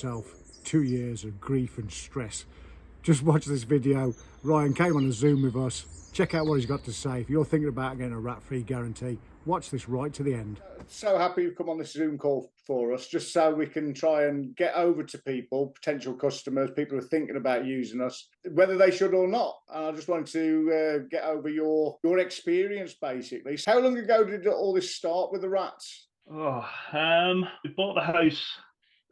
Self 2 years of grief and stress. Just watch this video. Ryan came on a Zoom with us. Check out what he's got to say. If you're thinking about getting a rat-free guarantee, watch this right to the end. So happy you've come on this Zoom call for us, just so we can try and get over to people, potential customers, people who are thinking about using us, whether they should or not. And I just wanted to get over your experience, basically. So how long ago did all this start with the rats? We bought the house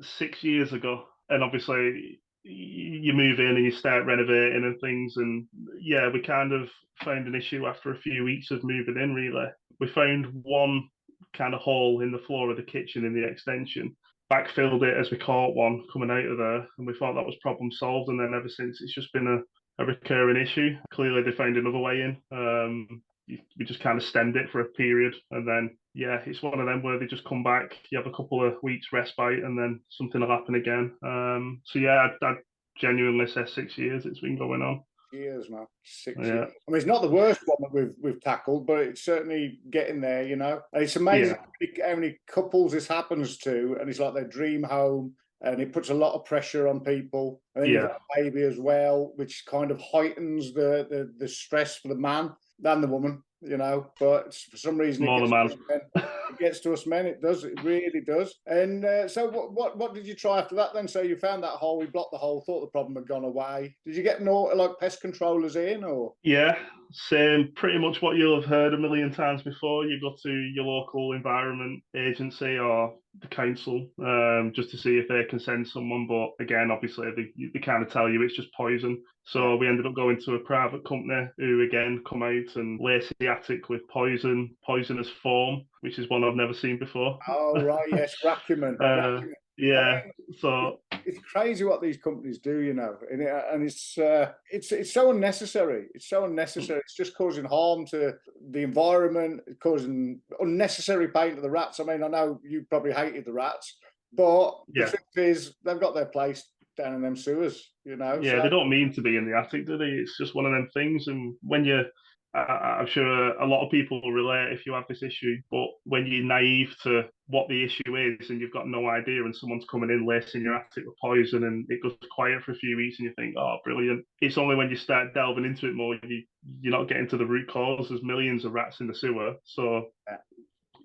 6 years ago, and obviously you move in and you start renovating and things, and yeah, we kind of found an issue after a few weeks of moving in. Really, we found one kind of hole in the floor of the kitchen in the extension, backfilled it as we caught one coming out of there, and we thought that was problem solved. And then ever since, it's just been a recurring issue. Clearly they found another way in. We just kind of stemmed it for a period, and then yeah, it's one of them where they just come back. You have a couple of weeks respite, and then something will happen again. So yeah, I'd genuinely say 6 years it's been going on. Years now, 6 years. I mean, it's not the worst one that we've tackled, but it's certainly getting there, you know. And it's amazing how many couples this happens to, and it's like their dream home, and it puts a lot of pressure on people. And then you've got a baby as well, which kind of heightens the stress for the man than the woman, you know. But for some reason, it gets to us men. It does. It really does. And so, what did you try after that then? So you found that hole. We blocked the hole. Thought the problem had gone away. Did you get like pest controllers in, or? Yeah, same. Pretty much what you'll have heard a million times before. You go to your local environment agency or the council just to see if they can send someone. But again, obviously, they kind of tell you it's just poison. So we ended up going to a private company who again come out and lace the attic with poisonous foam, which is one I've never seen before. Oh right, yes, Racumen. Yeah, I mean, so it's crazy what these companies do, you know, and it's so unnecessary. It's so unnecessary. It's just causing harm to the environment, causing unnecessary pain to the rats. I mean, I know you probably hated the rats, but the truth is they've got their place down in them sewers, you know. Yeah, so they don't mean to be in the attic, do they? It's just one of them things. And when I'm sure a lot of people will relate if you have this issue, but when you're naive to what the issue is and you've got no idea, and someone's coming in lacing your attic with poison and it goes quiet for a few weeks and you think, oh, brilliant. It's only when you start delving into it more, you're not getting to the root cause. There's millions of rats in the sewer. So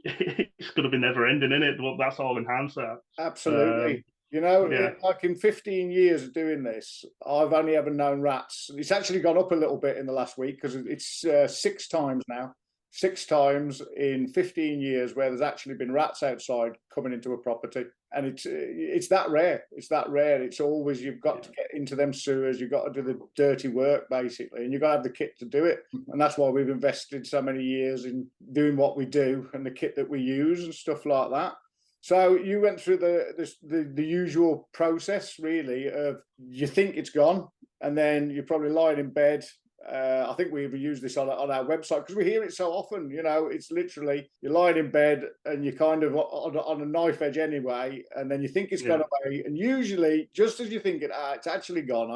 it's going to be never ending, isn't it? Well, that's all in hindsight. Absolutely. You know, like in 15 years of doing this, I've only ever known rats. It's actually gone up a little bit in the last week because it's 6 times now. 6 times in 15 years where there's actually been rats outside coming into a property. And it's that rare. It's that rare. It's always, you've got to get into them sewers. You've got to do the dirty work, basically. And you've got to have the kit to do it. And that's why we've invested so many years in doing what we do and the kit that we use and stuff like that. So you went through the usual process, really, of you think it's gone, and then you're probably lying in bed. I think we even use this on our website because we hear it so often. You know, it's literally you're lying in bed and you're kind of on a knife edge anyway, and then you think it's gone away, and usually just as you think it's actually gone.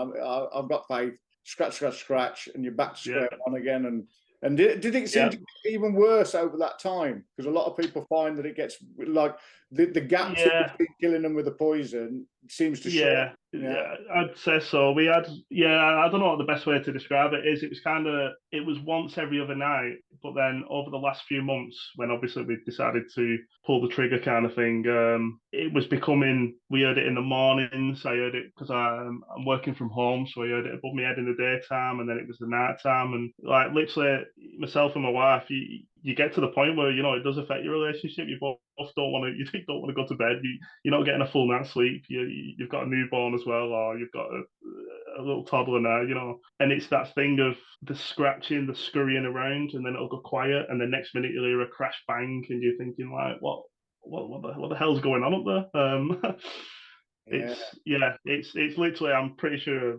I've got faith. Scratch, and you're back to square one again. And did it seem to get even worse over that time? Because a lot of people find that it gets like the gaps between killing them with the poison seems to show. Yeah, I'd say so. We had, I don't know what the best way to describe it is. It was once every other night, but then over the last few months, when obviously we decided to pull the trigger kind of thing, it was becoming, we heard it in the mornings. I heard it because I'm working from home, so I heard it above my head in the daytime, and then it was the night time. And like literally myself and my wife, you get to the point where, you know, it does affect your relationship. You both don't want to go to bed. You're not getting a full night's sleep. You've got a newborn as well, or you've got a little toddler now, you know. And it's that thing of the scratching, the scurrying around, and then it'll go quiet, and the next minute you'll hear a crash bang, and you're thinking like, what the hell's going on up there? It's literally, I'm pretty sure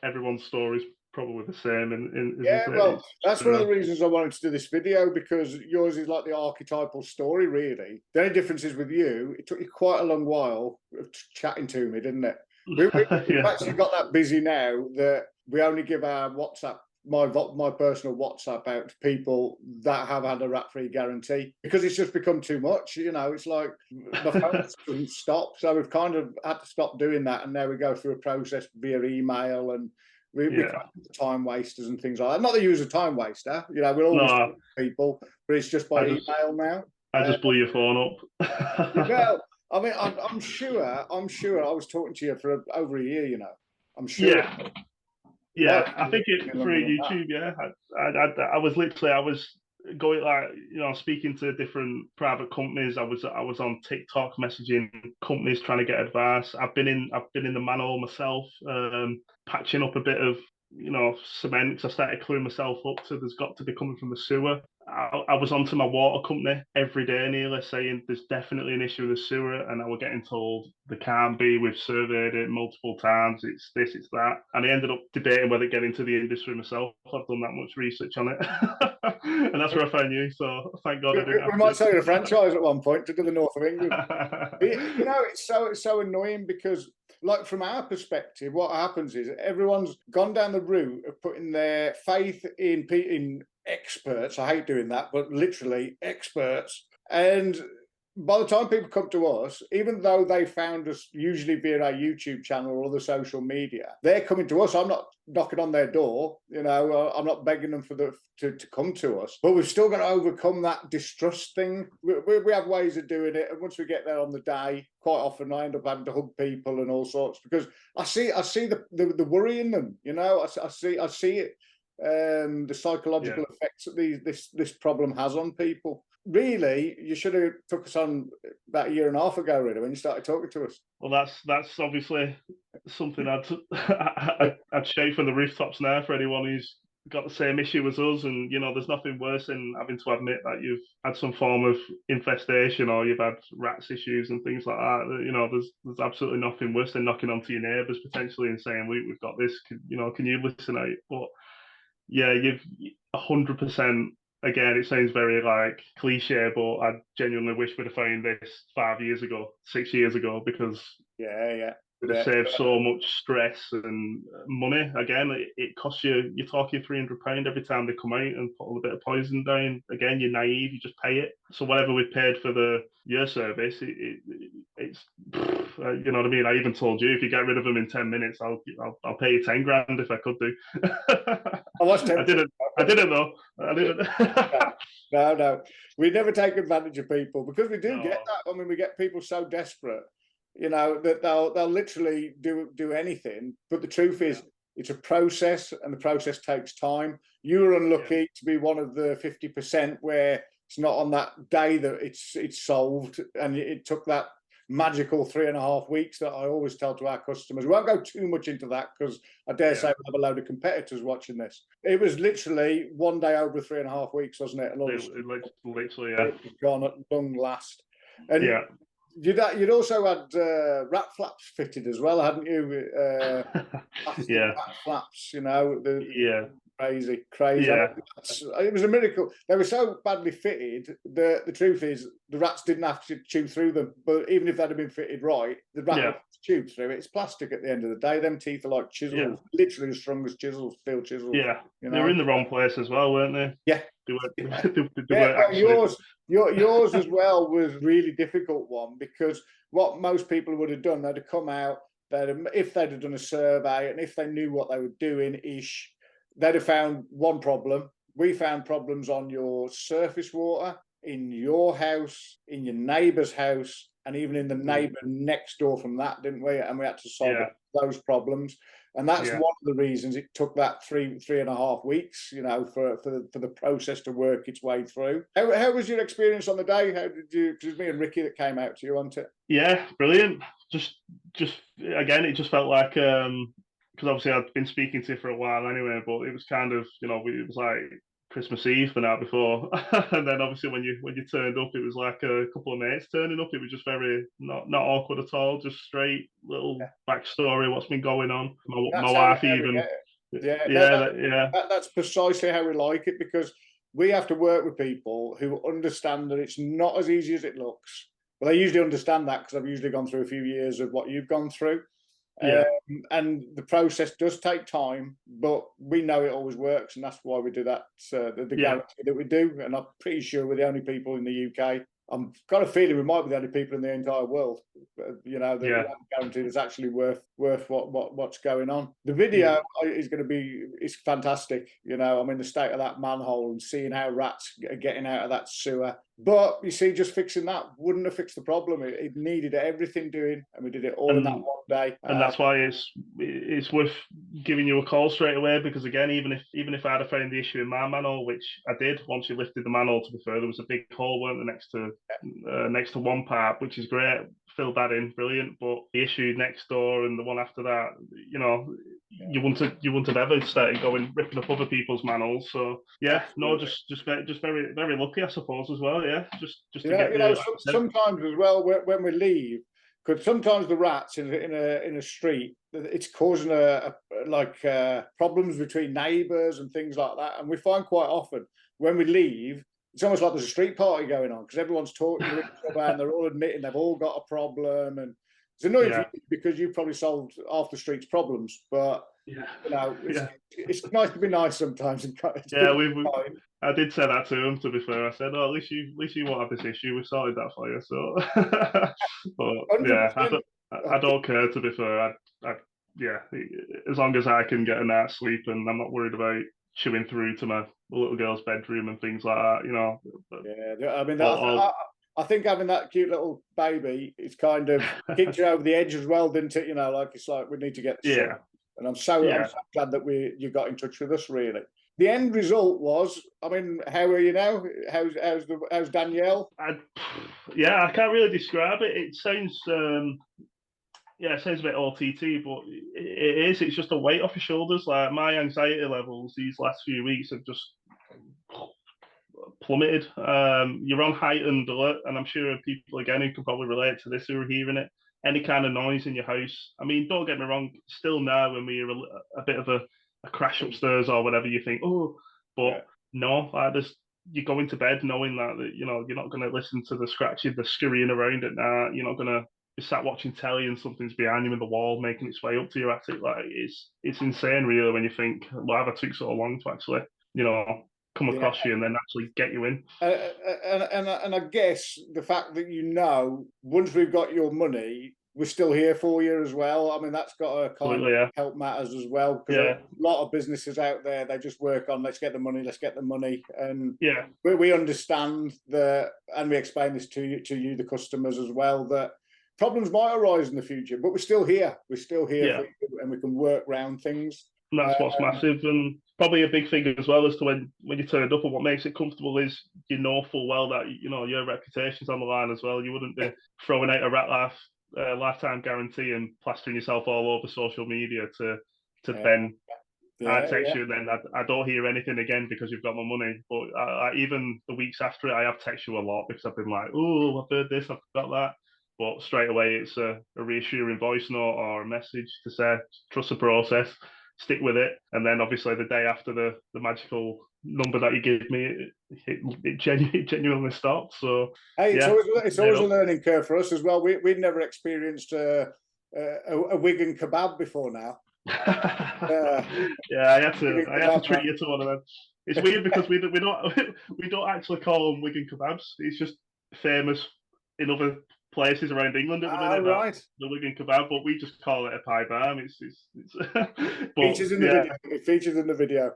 everyone's story is probably the same. Well, that's one of the reasons I wanted to do this video, because yours is like the archetypal story, really. The only difference is with you, it took you quite a long while of chatting to me, didn't it? We've actually got that busy now that we only give our WhatsApp my personal WhatsApp out to people that have had a rat-free guarantee, because it's just become too much. You know, it's like my phone doesn't stop. So we've kind of had to stop doing that, and now we go through a process via email, and we time wasters and things like that. Not that you use a time waster, you know, we're always people, but it's just by email now. I just blew your phone up. Well, I mean, I'm sure I was talking to you for over a year, you know. I'm sure. Yeah, I think it through YouTube. Yeah, I was going, like, you know, speaking to different private companies. I was on TikTok messaging companies trying to get advice. I've been in the manhole myself, patching up a bit of, you know, cement, because I started clearing myself up to there's got to be coming from the sewer. I was onto my water company every day nearly saying there's definitely an issue with the sewer, and I was getting told there can't be, we've surveyed it multiple times, it's this, it's that. And I ended up debating whether to get into the industry myself. I've done that much research on it. And that's where I found you, so thank God I didn't. We might sell you a franchise at one point to do the north of England. You know, it's so annoying, because like from our perspective, what happens is everyone's gone down the route of putting their faith in experts. I hate doing that, but literally experts. And by the time people come to us, even though they found us usually via our YouTube channel or other social media, they're coming to us. I'm not knocking on their door, you know, I'm not begging them to come to us, but we've still got to overcome that distrust thing. We have ways of doing it, and once we get there on the day, quite often I end up having to hug people and all sorts, because I see the worry in them, you know. I see it, the psychological effects that this problem has on people. Really, you should have took us on about a year and a half ago, really, when you started talking to us. Well, that's obviously something I'd shout from the rooftops now for anyone who's got the same issue as us. And, you know, there's nothing worse than having to admit that you've had some form of infestation or you've had rats issues and things like that. You know, there's absolutely nothing worse than knocking onto your neighbours potentially and saying, we've got this, can you listen out? But yeah, you've 100%. Again, it sounds very like cliche, but I genuinely wish we'd have found this 5 years ago, 6 years ago, because would have saved so much stress and money. Again, it costs you, you're talking £300 every time they come out and put a little bit of poison down. Again, you're naive, you just pay it. So whatever we paid for the year service, it's you know what I mean. I even told you, if you get rid of them in 10 minutes, I'll pay you 10 grand if I could do. I didn't though. I didn't. No, we never take advantage of people, because we do get that. I mean, we get people so desperate, you know, that they'll literally do anything. But the truth is, it's a process, and the process takes time. You were unlucky to be one of the 50% where it's not on that day that it's solved, and it took that magical 3.5 weeks that I always tell to our customers. We won't go too much into that, because I dare say we'll have a load of competitors watching this. It was literally one day over 3.5 weeks, wasn't it? And literally, it's gone at long last. And you'd also had rat flaps fitted as well, hadn't you? Rat flaps, you know. Crazy. Yeah. It was a miracle. They were so badly fitted. The truth is, the rats didn't have to chew through them. But even if they'd have been fitted right, the rat would chew through it. It's plastic at the end of the day. Them teeth are like chisels, literally as strong as chisels, steel chisels. Yeah, you know? They were in the wrong place as well, weren't they? Yeah. Yours as well was a really difficult one, because what most people would have done, they'd have come out, if they'd have done a survey and if they knew what they were doing ish, they'd have found one problem. We found problems on your surface water, in your house, in your neighbour's house, and even in the neighbour next door from that, didn't we? And we had to solve those problems. And that's one of the reasons it took that 3.5 weeks, you know, for the process to work its way through. How was your experience on the day? How did you? Because it was me and Ricky that came out to you, wasn't it? Yeah, brilliant. Just again, it just felt like, because obviously I'd been speaking to you for a while anyway, but it was kind of, you know, it was like Christmas Eve the night before, and then obviously when you turned up, it was like a couple of mates turning up. It was just very not awkward at all, just straight little backstory, what's been going on. My wife even. That's precisely how we like it, because we have to work with people who understand that it's not as easy as it looks. Well, they usually understand that, because I've usually gone through a few years of what you've gone through. Yeah. And the process does take time, but we know it always works, and that's why we do that. The guarantee that we do, and I'm pretty sure we're the only people in the UK. I'm got a feeling we might be the only people in the entire world, you know, that have a guarantee that's actually worth what's going on. The video is going to be fantastic. You know, I mean, the state of that manhole and seeing how rats are getting out of that sewer. But you see, just fixing that wouldn't have fixed the problem. It needed everything doing, and we did it all in that one day. And that's why it's worth giving you a call straight away, because again, even if I had found the issue in my manhole, which I did, once you lifted the manhole, to be fair, there was a big hole, weren't there, next to one part, which is great. Filled that in, brilliant. But the issue next door and the one after that, you know, you wouldn't have ever started going ripping up other people's manholes. So yeah, absolutely. No, just very lucky, I suppose, as well. Yeah, just to get sometimes as well when we leave. Because sometimes the rats in a street, it's causing problems between neighbours and things like that. And we find quite often when we leave, it's almost like there's a street party going on, because everyone's talking to each other and they're all admitting they've all got a problem. And it's annoying for you, because you've probably solved half the street's problems. But you know, it's nice to be nice sometimes. I did say that to him, to be fair. I said, "Oh, at least you won't have this issue. We've sorted that for you." So, but 100%. Yeah, I don't care, to be fair. As long as I can get a night's sleep and I'm not worried about chewing through to my little girl's bedroom and things like that, you know. Yeah, I mean, I think having that cute little baby, it's kind of kicked you over the edge as well, didn't it? You know, it's like we need to get this sorted. And I'm so glad that you got in touch with us, really. The end result was, I mean, how are you now? How's Danielle? I can't really describe it. It sounds it sounds a bit OTT, but it is. It's just a weight off your shoulders. Like, my anxiety levels these last few weeks have just plummeted. You're on heightened alert, and I'm sure people again who can probably relate to this, who are hearing it, any kind of noise in your house. I mean, don't get me wrong, still now when we hear a bit of a crash upstairs or whatever, you think, oh, but no, you go into bed knowing that you know you're not going to listen to the scratching, the scurrying around at night. You're not going to be sat watching telly and something's behind you in the wall making its way up to your attic. Like, it's insane, really, when you think, why have I took so long to actually, you know, come across you and then actually get you in. And I guess the fact that, you know, once we've got your money, we're still here for you as well. I mean, that's got to kind of help matters as well, because a lot of businesses out there, they just work on, let's get the money. And we understand that, and we explain this to you, the customers as well, that problems might arise in the future, but we're still here. We're still here for you, and we can work around things. And that's what's massive, and probably a big thing as well as to when you turned up, and what makes it comfortable is you know full well that, you know, your reputation's on the line as well. You wouldn't be throwing out a lifetime guarantee and plastering yourself all over social media to then I text you and then I don't hear anything again because you've got my money. But even the weeks after it, I have texted you a lot because I've been like, oh, I've heard this, I've got that. But straight away, it's a reassuring voice note or a message to say, trust the process, stick with it. And then obviously the day after the magical number that you gave me, it genuinely stopped. So hey, it's always a learning curve for us as well. We'd never experienced a Wigan kebab before now. I had to treat you to one of them. It's weird because we don't actually call them Wigan kebabs. It's just famous in other places around England at the minute. Right. The Wigan kebab, but we just call it a pie barm. It features in the video. It features in the video.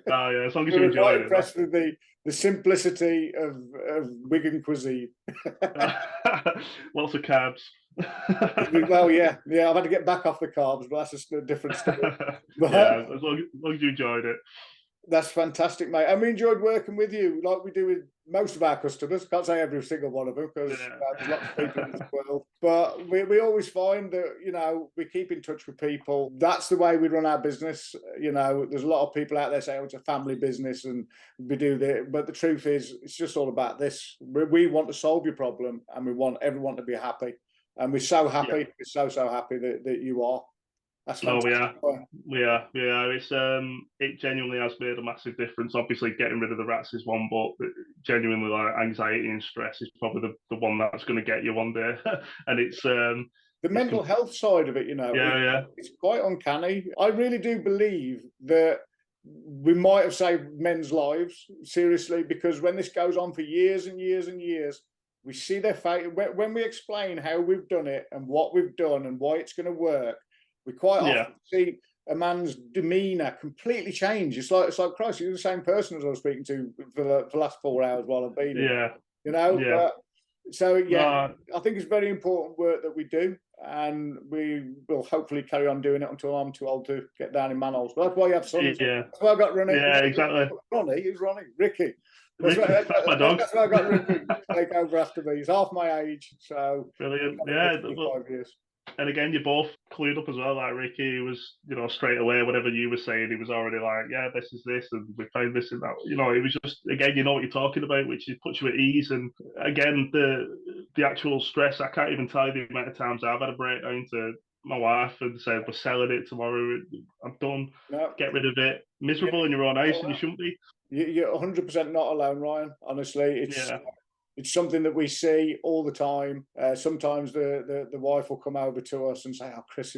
Oh yeah, as long as you enjoy it. Impressed with the simplicity of Wigan cuisine. Lots of carbs. Well, yeah, I've had to get back off the carbs, but that's just a different story. As long as you enjoyed it. That's fantastic, mate. And we enjoyed working with you, like we do with most of our customers. Can't say every single one of them, because there's lots of people in this world. But we always find that, you know, we keep in touch with people. That's the way we run our business. You know, there's a lot of people out there saying, oh, it's a family business and we do that. But the truth is, it's just all about this. We want to solve your problem, and we want everyone to be happy. And we're so happy. We're so happy that you are. That's fantastic. We are. It's it genuinely has made a massive difference. Obviously, getting rid of the rats is one, but genuinely, like, anxiety and stress is probably the one that's going to get you one day. And it's the mental health side of it, it's quite uncanny. I really do believe that we might have saved men's lives, seriously, because when this goes on for years and years and years, we see their face. When we explain how we've done it and what we've done and why it's going to work, we quite often see a man's demeanour completely change. It's like Christ, you're the same person as I was speaking to for the last 4 hours while I've been here. I think it's very important work that we do, and we will hopefully carry on doing it until I'm too old to get down in manholes. But that's why you have sons. That's why I got Ronnie. Yeah, exactly. Ronnie, who's Ronnie? Ricky. That's my dog. That's why I got Ricky to take over after me. He's half my age, so brilliant. 5 years. And again, you're both clued up as well. Like Ricky was, straight away, whatever you were saying, he was already like, yeah, this is this, and we found this and that. It was just, again, you know what you're talking about, which puts you at ease. And again, the actual stress, I can't even tell you the amount of times I've had a breakdown to my wife and said, we're selling it tomorrow, I'm done, get rid of it. Miserable in your own house, and you shouldn't be. You're 100% not alone, Ryan. Honestly, it's something that we see all the time. Sometimes the wife will come over to us and say, "Oh, Chris,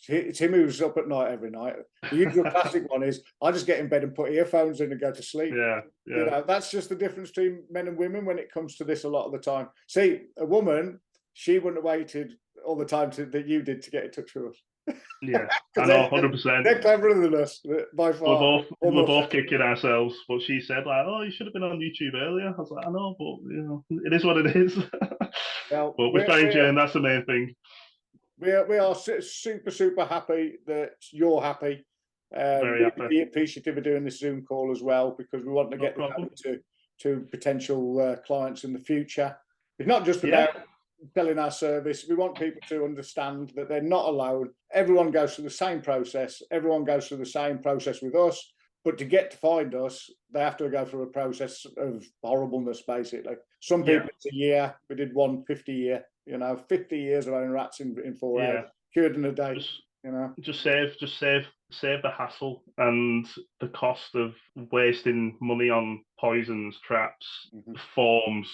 it's him who's up at night every night." The usual classic one is, "I just get in bed and put earphones in and go to sleep." That's just the difference between men and women when it comes to this a lot of the time. See, a woman, she wouldn't have waited all the time that you did to get in touch with us. Yeah, I know, 100%. They're cleverer than us, by far. We're both kicking ourselves. But she said, like, "Oh, you should have been on YouTube earlier." I was like, "I know, but it is what it is." Well, but we found you, and that's the main thing. We are super happy that you're happy. Very happy. Be appreciative of doing this Zoom call as well, because we want to get to potential clients in the future. It's not just about selling our service. We want people to understand that they're not alone. Everyone goes through the same process. Everyone goes through the same process with us. But to get to find us, they have to go through a process of horribleness, basically. Some people, it's a year. We did 150 year, 50 years of owning rats in 4 hours, cured in a day. Just save the hassle and the cost of wasting money on poisons, traps, forms,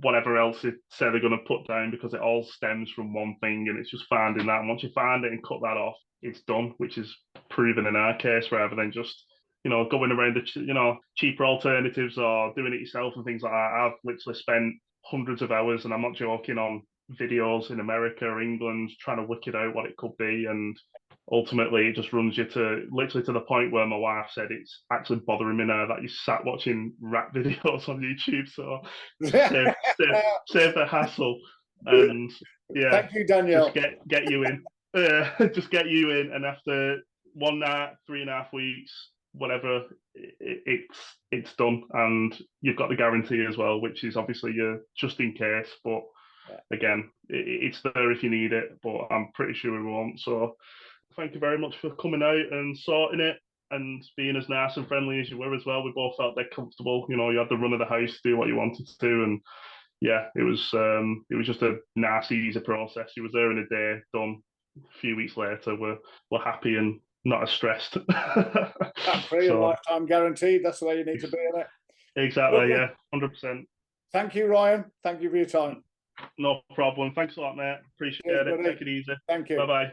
whatever else say they're going to put down, because it all stems from one thing, and it's just finding that. And once you find it and cut that off, it's done, which is proven in our case, rather than just going around the cheaper alternatives or doing it yourself and things like that. I've literally spent hundreds of hours, and I'm not joking, on videos in America or England trying to work it out what it could be, and ultimately it just runs you to the point where my wife said it's actually bothering me now that you sat watching rat videos on YouTube. So save the hassle, and thank you, Daniel. Just get you in. Just get you in, and after 1 night, 3.5 weeks, whatever, it's done, and you've got the guarantee as well, which is obviously just in case. But again, it's there if you need it. But I'm pretty sure we won't. So thank you very much for coming out and sorting it and being as nice and friendly as you were as well. We both felt dead comfortable. You had the run of the house, do what you wanted to do, and it was just a nice, easy process. You was there in a day, done. A few weeks later, we're happy and not as stressed. Free and lifetime guaranteed. That's the way you need to be in it. Exactly. Yeah, 100%. Thank you, Ryan. Thank you for your time. No problem. Thanks a lot, mate. Appreciate it. Buddy. Take it easy. Thank you. Bye-bye.